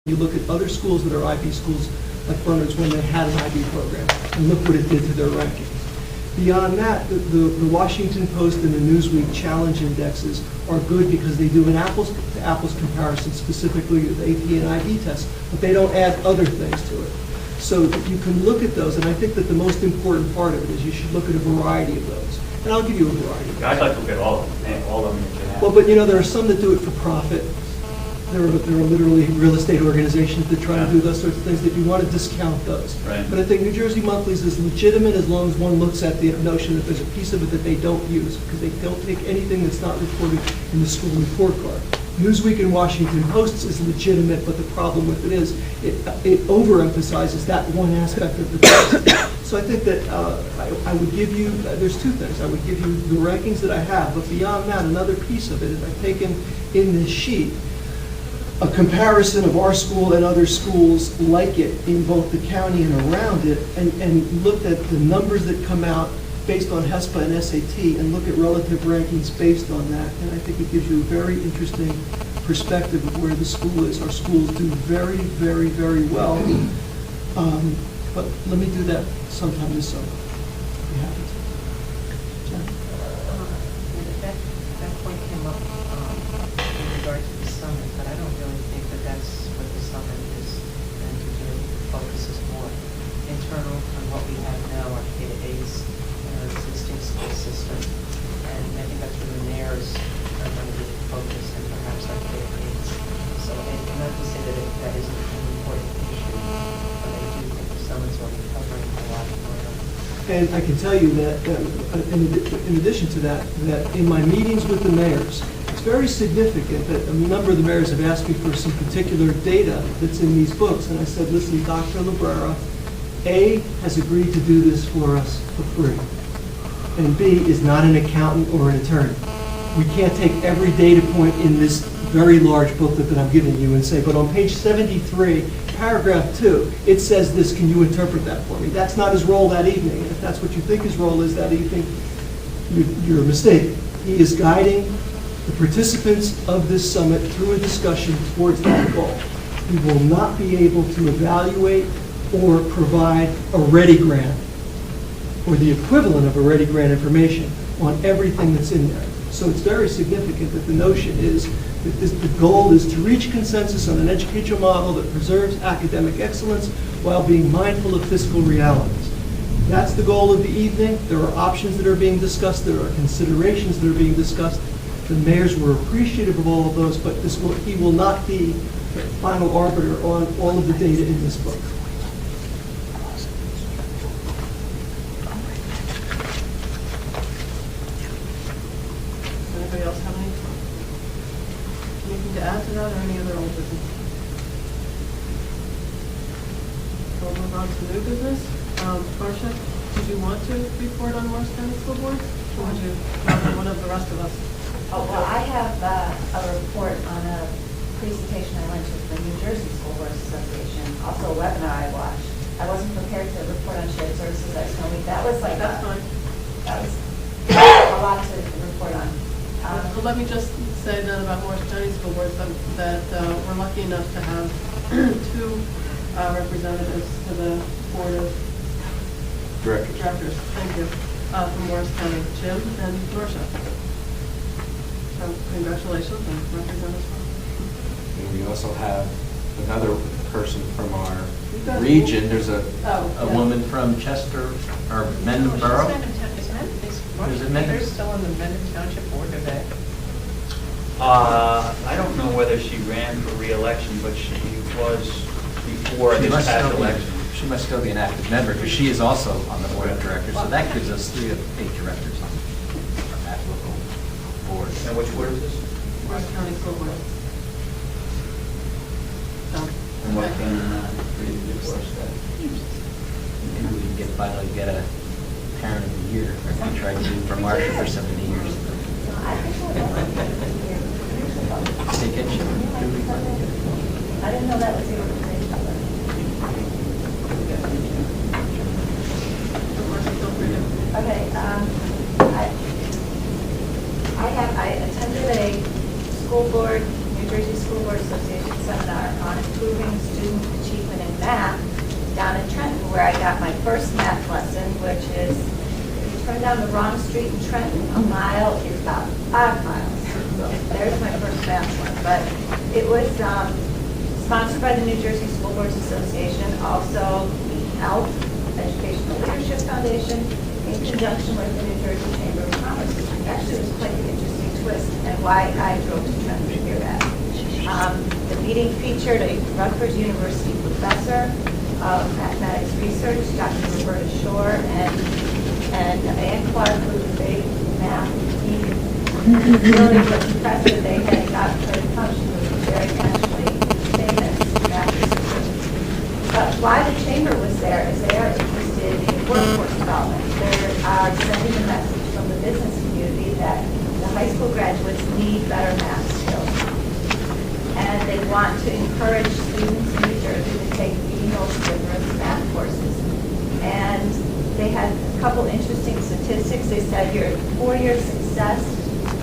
You look at other schools that are IB schools, like Bernard's, when they had an IB program, and look what it did to their rankings. Beyond that, the Washington Post and the Newsweek challenge indexes are good because they do an apples-to-apples comparison, specifically with AP and IB tests, but they don't add other things to it. So you can look at those, and I think that the most important part of it is you should look at a variety of those. And I'll give you a variety. Yeah, I'd like to look at all of them, and all of them you can have. Well, but there are some that do it for profit. There are literally real estate organizations that try to do those sorts of things, that you want to discount those. Right. But I think New Jersey Monthlies is legitimate as long as one looks at the notion that there's a piece of it that they don't use, because they don't take anything that's not reported in the school report card. Newsweek and Washington Post is legitimate, but the problem with it is it overemphasizes that one aspect of the test. So I think that I would give you, there's two things. I would give you the rankings that I have, but beyond that, another piece of it is I've taken in this sheet a comparison of our school and other schools like it in both the county and around it, and looked at the numbers that come out based on HESPA and SAT, and look at relative rankings based on that. And I think it gives you a very interesting perspective of where the school is. Our schools do very, very, very well. But let me do that sometime this summer. Be happy to. Jen? That point came up in regard to the summit, but I don't really think that that's what the summit is meant to do. Focuses more internal on what we have now, our K-8s, in our existing school system. And I think that's where the mayors are going to be focused, and perhaps our K-8s. So I'm not to say that that isn't an important issue, but I do think the summit's will be covering a lot more. And I can tell you that, in addition to that, that in my meetings with the mayors, it's very significant that a number of the mayors have asked me for some particular data that's in these books. And I said, listen, Dr. Librera, A, has agreed to do this for us for free, and B, is not an accountant or an attorney. We can't take every data point in this very large booklet that I'm giving you and say, but on page 73, paragraph 2, it says this, can you interpret that for me? That's not his role that evening. If that's what you think his role is that evening, you're mistaken. He is guiding the participants of this summit through a discussion towards that goal. He will not be able to evaluate or provide a ready grant or the equivalent of a ready grant information on everything that's in there. So it's very significant that the notion is that the goal is to reach consensus on an educational model that preserves academic excellence while being mindful of fiscal realities. That's the goal of the evening. There are options that are being discussed. There are considerations that are being discussed. The mayors were appreciative of all of those, but he will not be the final arbiter on all of the data in this book. Anybody else have anything to add to that, or any other old business? We'll move on to new business. Marcia, did you want to report on Morris County School Board? Or would you rather one of the rest of us? Oh, well, I have a report on a presentation I went to for the New Jersey School Boards Association, also a webinar I watched. I wasn't prepared to report on shared services Expo Week. That was like That's fine. That was a lot to report on. So let me just say then about Morris County School Boards that we're lucky enough to have two representatives to the Board of Directors. Thank you. From Morris County, Jim and Marcia. So congratulations and represent us well. And we also have another person from our region. There's a woman from Chester, or Mendon Borough. Is it Mendon still on the Mendon Township Board today? I don't know whether she ran for re-election, but she was before this past election. She must still be an active member, because she is also on the Board of Directors. So that gives us 3 of 8 directors on that local board. And which board is this? Morris County School Board. And what can we do for us then? Maybe we can finally get a parent of the year, like we tried to do for Marcia for 70 years. Take it. I didn't know that was the organization. Okay, I attended a school board New Jersey School Board Association seminar on improving student achievement in math down in Trenton, where I got my first math lesson, which is, if you turn down the wrong street in Trenton, a mile is about 5 miles. So there's my first math one. But it was sponsored by the New Jersey School Boards Association, also the Health Educational Leadership Foundation, in conjunction with the New Jersey Chamber of Commerce. Actually, it was quite an interesting twist, and why I drove to Trenton to hear that. The meeting featured a Rutgers University professor of mathematics research, Dr. Roberta Shore, and Ann Clark, who was a big math geek. Really was impressive. They had got her to come. She was a very nationally famous math researcher. But why the chamber was there is they are interested in workforce development. They are sending a message from the business community that the high school graduates need better math skills. And they want to encourage students in New Jersey to take most rigorous math courses. And they had a couple interesting statistics. They said your 4-year success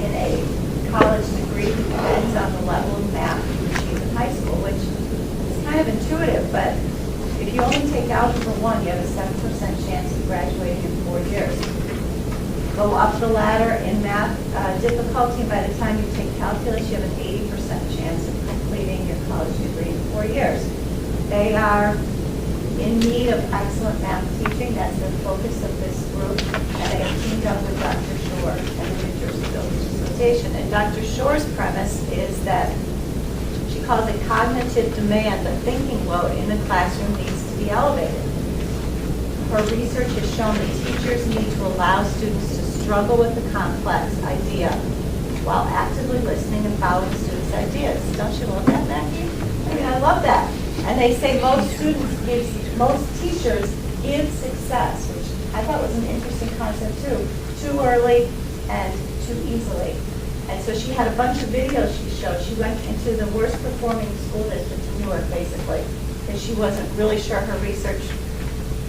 in a college degree depends on the level of math you achieve in high school, which is kind of intuitive, but if you only take Algebra 1, you have a 7% chance of graduating in 4 years. Go up the ladder in math difficulty, and by the time you take calculus, you have an 80% chance of completing your college degree in 4 years. They are in need of excellent math teaching. That's the focus of this group. And they have teamed up with Dr. Shore and the New Jersey Builders Association. And Dr. Shore's premise is that she calls it cognitive demand. The thinking load in the classroom needs to be elevated. Her research has shown that teachers need to allow students to struggle with the complex idea while actively listening and following students' ideas. Don't you love that, Maggie? I mean, I love that. And they say most teachers give success, which I thought was an interesting concept too early and too easily. And so she had a bunch of videos she showed. She went into the worst performing school district in Newark, basically, because she wasn't really sure her research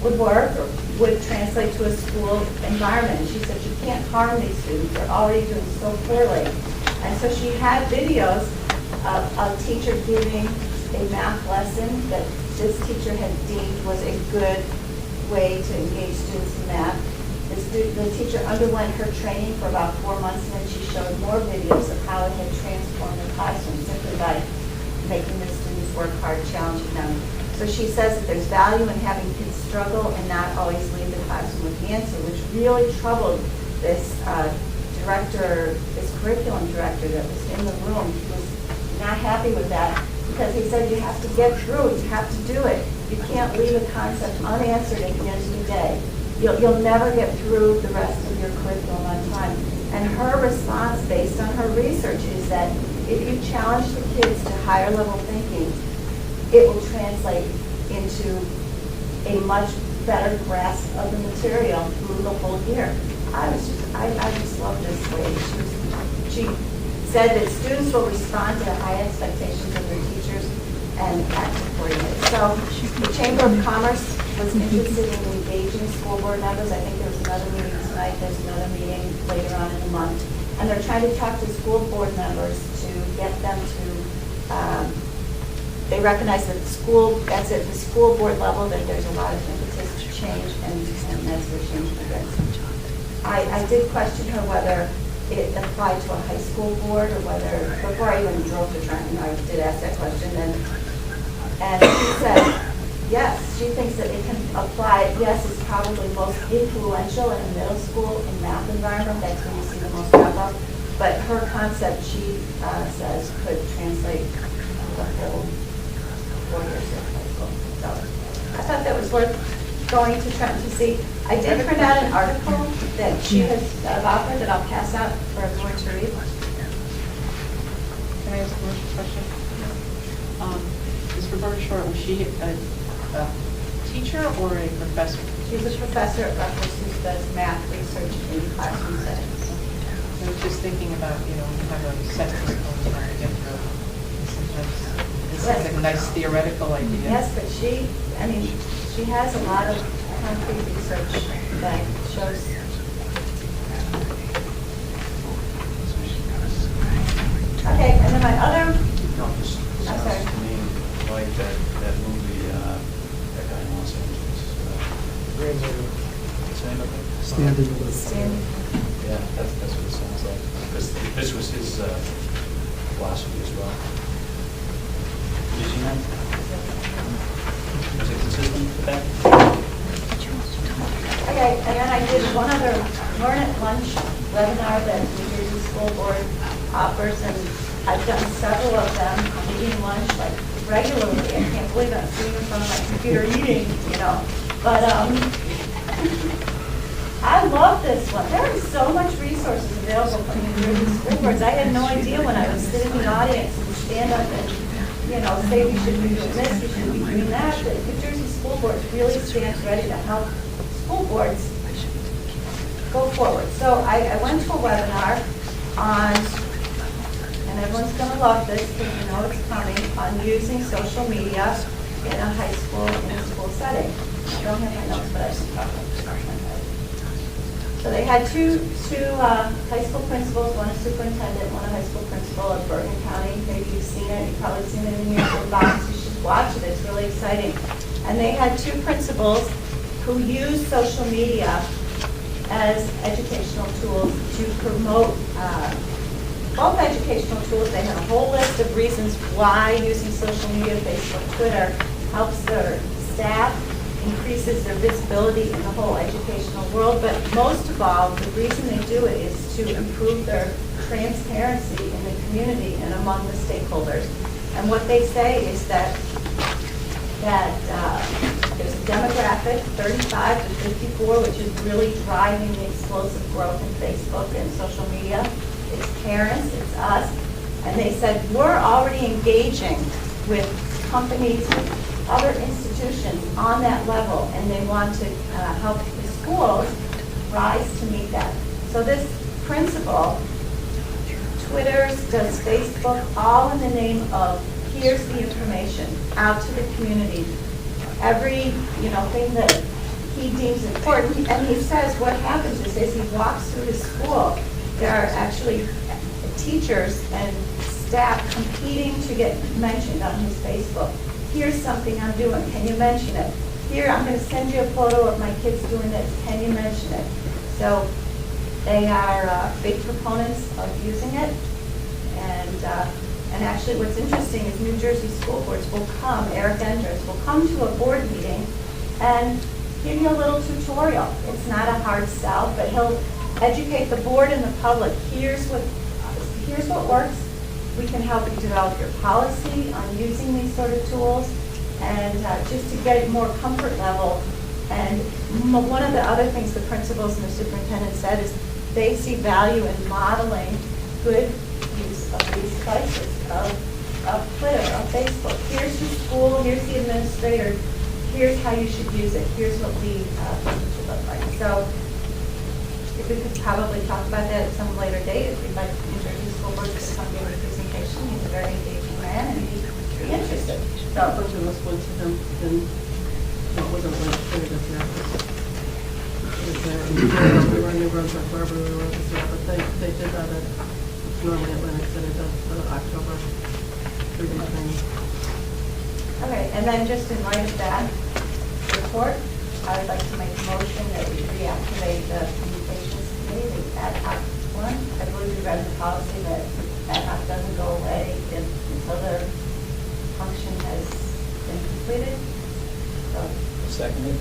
would work or would translate to a school environment. And she said, you can't harm these students. They're already doing so poorly. And so she had videos of a teacher giving a math lesson that this teacher had deemed was a good way to engage students in math. The teacher underwent her training for about 4 months, and then she showed more videos of how it had transformed the classroom simply by making the students work hard, challenging them. So she says that there's value in having kids struggle and not always leave the classroom with the answer, which really troubled this curriculum director that was in the room. He was not happy with that, because he said you have to get through, you have to do it. You can't leave a concept unanswered at the end of the day. You'll never get through the rest of your curriculum on time. And her response, based on her research, is that if you challenge the kids to higher level thinking, it will translate into a much better grasp of the material through the whole year. I just love this lady. She said that students will respond to high expectations of their teachers and act accordingly. So the Chamber of Commerce was interested in engaging school board members. I think there was another meeting tonight. There's another meeting later on in the month. And they're trying to talk to school board members to get them to, they recognize that that's at the school board level, that there's a lot of impetus to change, and that's where change begins. I did question her whether it applied to a high school board or whether, before I even drove to Trenton, I did ask that question, and she said, yes, she thinks that it can apply. Yes, it's probably most influential in a middle school and math environment. That's where you see the most drop off. But her concept, she says, could translate the whole 4 years of high school. So I thought that was worth going to Trenton to see. I did print out an article that she has about her that I'll pass out for everyone to read. Can I ask one question? Ms. Roberta Shore, was she a teacher or a professor? She's a professor at Rutgers who does math research in classroom settings. I was just thinking about, you have a sentence going on to get through. Sometimes this is a nice theoretical idea. Yes, but she has a lot of concrete research that shows. Okay, and then my other stand in the living. Standing. Yeah, that's what it sounds like. Because this was his philosophy as well. Did you see that? Was it consistent with that? Okay, and then I did one other Learn at Lunch webinar that New Jersey School Board offers, and I've done several of them. I'm eating lunch like regularly. I can't believe I'm sitting in front of my computer eating, you know. But I love this one. There is so much resources available from New Jersey School Boards. I had no idea when I would sit in the audience and stand up and, you know, say we should be doing this, we should be doing that. The New Jersey School Board really stands ready to help school boards go forward. So I went to a webinar on, and everyone's going to love this because you know it's coming, on using social media in a high school, in a school setting. I don't have my notes, but I can talk off my head. So they had two high school principals, one a superintendent, one a high school principal of Bergen County. Maybe you've seen it. You've probably seen it in your inbox. You should watch it. It's really exciting. And they had two principals who use social media as educational tools to promote both educational tools. They had a whole list of reasons why using social media, Facebook, Twitter, helps their staff, increases their visibility in the whole educational world. But most of all, the reason they do it is to improve their transparency in the community and among the stakeholders. And what they say is that there's a demographic, 35 to 54, which is really driving the explosive growth in Facebook and social media. It's parents, it's us. And they said, we're already engaging with companies, other institutions on that level, and they want to help the schools rise to meet that. So this principle Twitters, does Facebook, all in the name of here's the information out to the community. Every thing that he deems important, and he says what happens is as he walks through his school, there are actually teachers and staff competing to get mentioned on his Facebook. Here's something I'm doing, can you mention it? Here, I'm going to send you a photo of my kids doing this, can you mention it? So they are big proponents of using it, and actually what's interesting is New Jersey school boards will come, Eric Enders will come to a board meeting and give you a little tutorial. It's not a hard sell, but he'll educate the board and the public. Here's what works. We can help you develop your policy on using these sort of tools, and just to get more comfort level. And one of the other things the principals and the superintendent said is they see value in modeling good use of these devices, of Twitter, of Facebook. Here's the school, here's the administrator, here's how you should use it, here's what we think it should look like. So if we could probably talk about that at some later date, if we'd like New Jersey School Board to come give a presentation. He's a very engaging man, and he'd be interested. So, a bunch of us went to him, and it wasn't like Twitter doesn't have this. It was there, and we were in New Brunswick, wherever we were this year, but they did that at, normally Atlantic City does the October 3-day training. okay, and then just in light of that report, I would like to make a motion that we reactivate the communications committee, the ad hoc one. I believe we read the policy that ad hoc doesn't go away until their function has been completed. So, Seconded.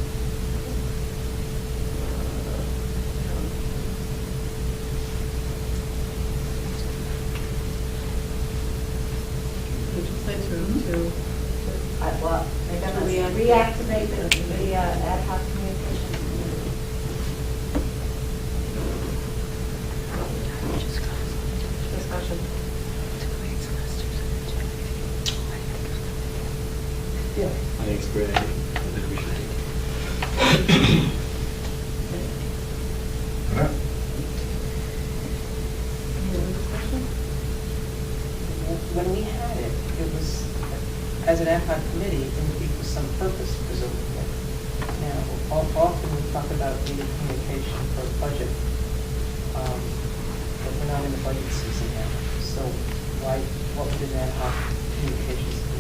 Would you say to well, maybe I'm going to reactivate the ad hoc communications committee. discussion? Yeah. I think it's a great idea. I think we should do it. Any other discussion? When we had it, it was, as an ad hoc committee, it would be for some purpose, presumably. Now, often we talk about data communication for budget, but we're not in the budget season now. So what would an ad hoc communications committee